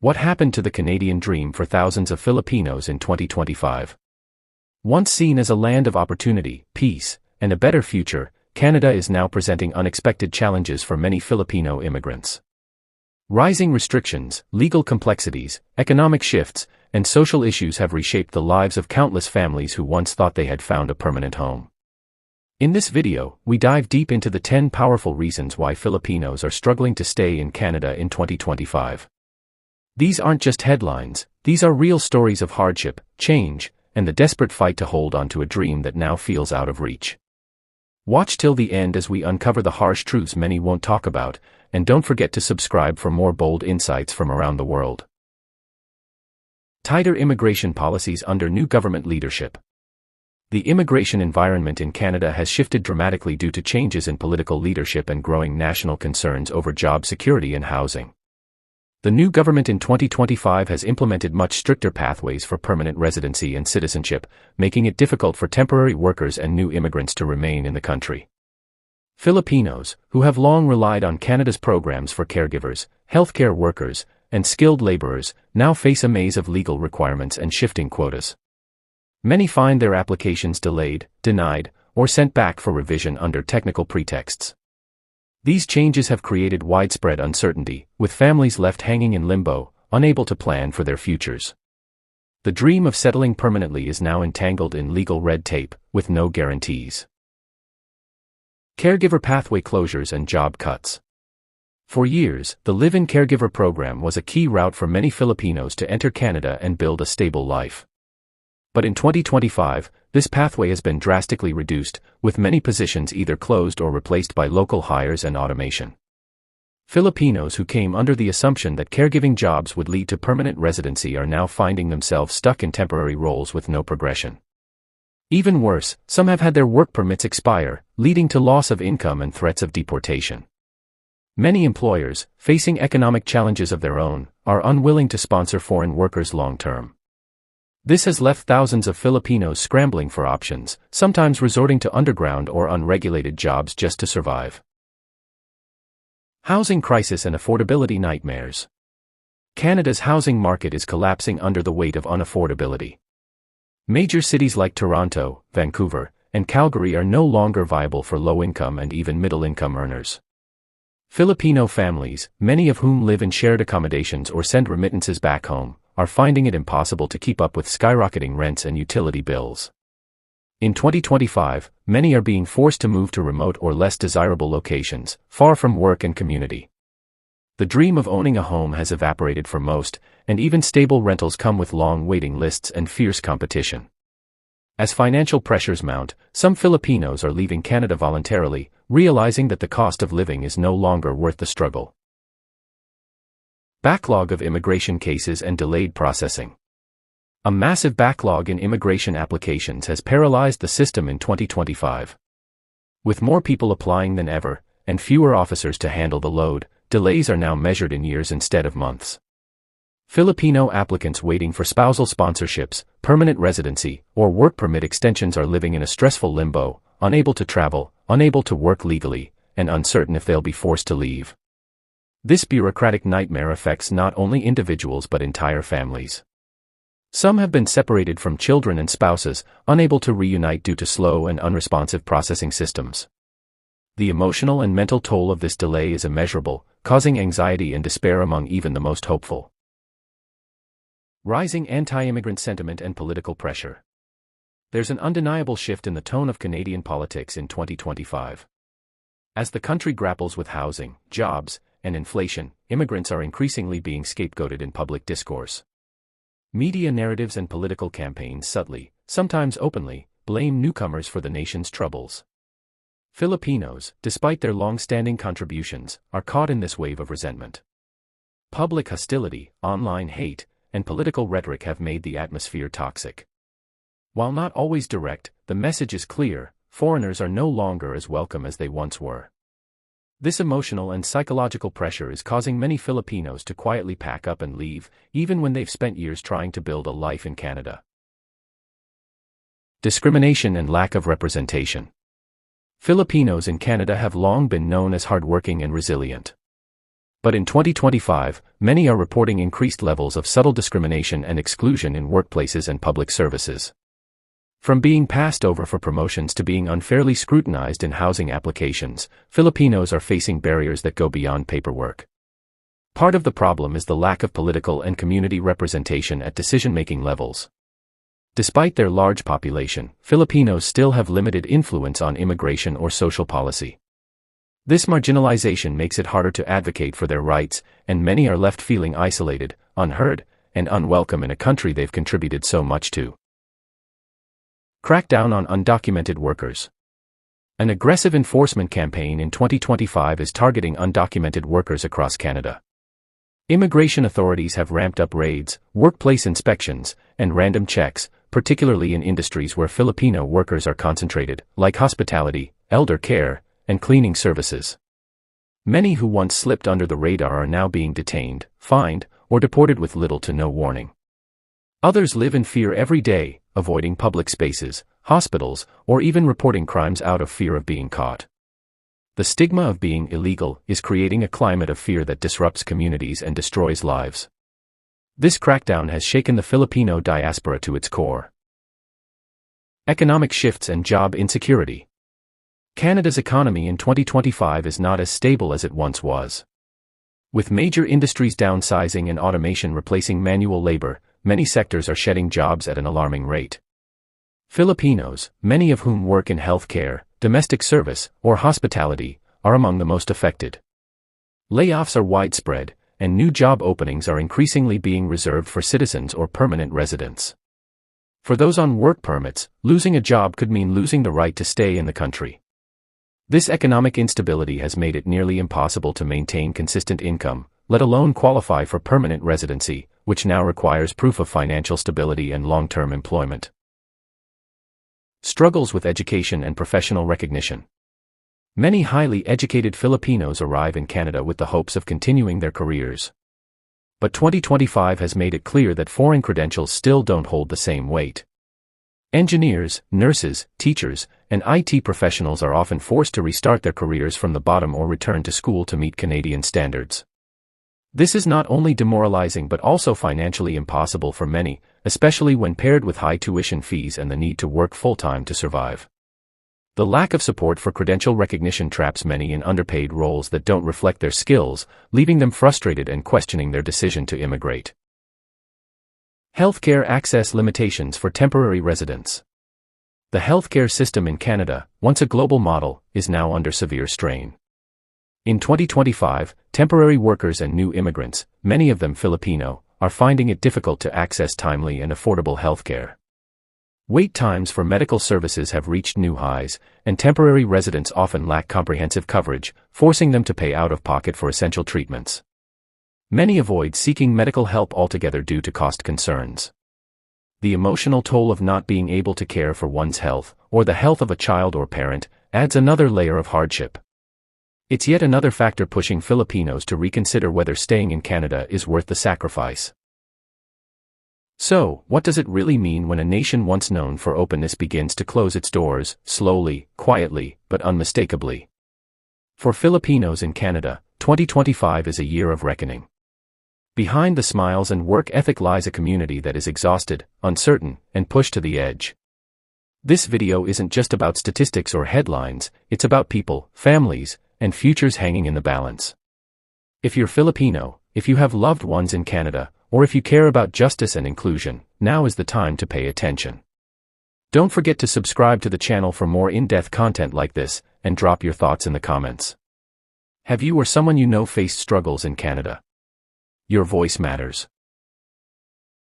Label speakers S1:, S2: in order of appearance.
S1: What happened to the Canadian dream for thousands of Filipinos in 2025? Once seen as a land of opportunity, peace, and a better future, Canada is now presenting unexpected challenges for many Filipino immigrants. Rising restrictions, legal complexities, economic shifts, and social issues have reshaped the lives of countless families who once thought they had found a permanent home. In this video, we dive deep into the 10 powerful reasons why Filipinos are struggling to stay in Canada in 2025. These aren't just headlines, these are real stories of hardship, change, and the desperate fight to hold on to a dream that now feels out of reach. Watch till the end as we uncover the harsh truths many won't talk about, and don't forget to subscribe for more bold insights from around the world. Tighter immigration policies under new government leadership. The immigration environment in Canada has shifted dramatically due to changes in political leadership and growing national concerns over job security and housing. The new government in 2025 has implemented much stricter pathways for permanent residency and citizenship, making it difficult for temporary workers and new immigrants to remain in the country. Filipinos, who have long relied on Canada's programs for caregivers, healthcare workers, and skilled laborers, now face a maze of legal requirements and shifting quotas. Many find their applications delayed, denied, or sent back for revision under technical pretexts. These changes have created widespread uncertainty, with families left hanging in limbo, unable to plan for their futures. The dream of settling permanently is now entangled in legal red tape, with no guarantees. Caregiver pathway closures and job cuts. For years, the live-in caregiver program was a key route for many Filipinos to enter Canada and build a stable life. But in 2025, this pathway has been drastically reduced, with many positions either closed or replaced by local hires and automation. Filipinos who came under the assumption that caregiving jobs would lead to permanent residency are now finding themselves stuck in temporary roles with no progression. Even worse, some have had their work permits expire, leading to loss of income and threats of deportation. Many employers, facing economic challenges of their own, are unwilling to sponsor foreign workers long-term. This has left thousands of Filipinos scrambling for options, sometimes resorting to underground or unregulated jobs just to survive. Housing crisis and affordability nightmares. Canada's housing market is collapsing under the weight of unaffordability. Major cities like Toronto, Vancouver, and Calgary are no longer viable for low-income and even middle-income earners. Filipino families, many of whom live in shared accommodations or send remittances back home, are finding it impossible to keep up with skyrocketing rents and utility bills. In 2025, many are being forced to move to remote or less desirable locations, far from work and community. The dream of owning a home has evaporated for most, and even stable rentals come with long waiting lists and fierce competition. As financial pressures mount, some Filipinos are leaving Canada voluntarily, realizing that the cost of living is no longer worth the struggle. Backlog of immigration cases and delayed processing. A massive backlog in immigration applications has paralyzed the system in 2025. With more people applying than ever, and fewer officers to handle the load, delays are now measured in years instead of months. Filipino applicants waiting for spousal sponsorships, permanent residency, or work permit extensions are living in a stressful limbo, unable to travel, unable to work legally, and uncertain if they'll be forced to leave. This bureaucratic nightmare affects not only individuals but entire families. Some have been separated from children and spouses, unable to reunite due to slow and unresponsive processing systems. The emotional and mental toll of this delay is immeasurable, causing anxiety and despair among even the most hopeful. Rising anti-immigrant sentiment and political pressure. There's an undeniable shift in the tone of Canadian politics in 2025. As the country grapples with housing, jobs, and inflation, immigrants are increasingly being scapegoated in public discourse. Media narratives and political campaigns subtly, sometimes openly, blame newcomers for the nation's troubles. Filipinos, despite their long-standing contributions, are caught in this wave of resentment. Public hostility, online hate, and political rhetoric have made the atmosphere toxic. While not always direct, the message is clear: foreigners are no longer as welcome as they once were. This emotional and psychological pressure is causing many Filipinos to quietly pack up and leave, even when they've spent years trying to build a life in Canada. Discrimination and lack of representation. Filipinos in Canada have long been known as hardworking and resilient. But in 2025, many are reporting increased levels of subtle discrimination and exclusion in workplaces and public services. From being passed over for promotions to being unfairly scrutinized in housing applications, Filipinos are facing barriers that go beyond paperwork. Part of the problem is the lack of political and community representation at decision-making levels. Despite their large population, Filipinos still have limited influence on immigration or social policy. This marginalization makes it harder to advocate for their rights, and many are left feeling isolated, unheard, and unwelcome in a country they've contributed so much to. Crackdown on undocumented workers. An aggressive enforcement campaign in 2025 is targeting undocumented workers across Canada. Immigration authorities have ramped up raids, workplace inspections, and random checks, particularly in industries where Filipino workers are concentrated, like hospitality, elder care, and cleaning services. Many who once slipped under the radar are now being detained, fined, or deported with little to no warning. Others live in fear every day, avoiding public spaces, hospitals, or even reporting crimes out of fear of being caught. The stigma of being illegal is creating a climate of fear that disrupts communities and destroys lives. This crackdown has shaken the Filipino diaspora to its core. Economic shifts and job insecurity. Canada's economy in 2025 is not as stable as it once was. With major industries downsizing and automation replacing manual labor, many sectors are shedding jobs at an alarming rate. Filipinos, many of whom work in healthcare, domestic service, or hospitality, are among the most affected. Layoffs are widespread, and new job openings are increasingly being reserved for citizens or permanent residents. For those on work permits, losing a job could mean losing the right to stay in the country. This economic instability has made it nearly impossible to maintain consistent income, let alone qualify for permanent residency, which now requires proof of financial stability and long-term employment. Struggles with education and professional recognition. Many highly educated Filipinos arrive in Canada with the hopes of continuing their careers. But 2025 has made it clear that foreign credentials still don't hold the same weight. Engineers, nurses, teachers, and IT professionals are often forced to restart their careers from the bottom or return to school to meet Canadian standards. This is not only demoralizing but also financially impossible for many, especially when paired with high tuition fees and the need to work full-time to survive. The lack of support for credential recognition traps many in underpaid roles that don't reflect their skills, leaving them frustrated and questioning their decision to immigrate. Healthcare access limitations for temporary residents. The healthcare system in Canada, once a global model, is now under severe strain. In 2025, temporary workers and new immigrants, many of them Filipino, are finding it difficult to access timely and affordable healthcare. Wait times for medical services have reached new highs, and temporary residents often lack comprehensive coverage, forcing them to pay out of pocket for essential treatments. Many avoid seeking medical help altogether due to cost concerns. The emotional toll of not being able to care for one's health, or the health of a child or parent, adds another layer of hardship. It's yet another factor pushing Filipinos to reconsider whether staying in Canada is worth the sacrifice. So, what does it really mean when a nation once known for openness begins to close its doors, slowly, quietly, but unmistakably? For Filipinos in Canada, 2025 is a year of reckoning. Behind the smiles and work ethic lies a community that is exhausted, uncertain, and pushed to the edge. This video isn't just about statistics or headlines, it's about people, families, and futures hanging in the balance. If you're Filipino, if you have loved ones in Canada, or if you care about justice and inclusion, now is the time to pay attention. Don't forget to subscribe to the channel for more in-depth content like this, and drop your thoughts in the comments. Have you or someone you know faced struggles in Canada? Your voice matters.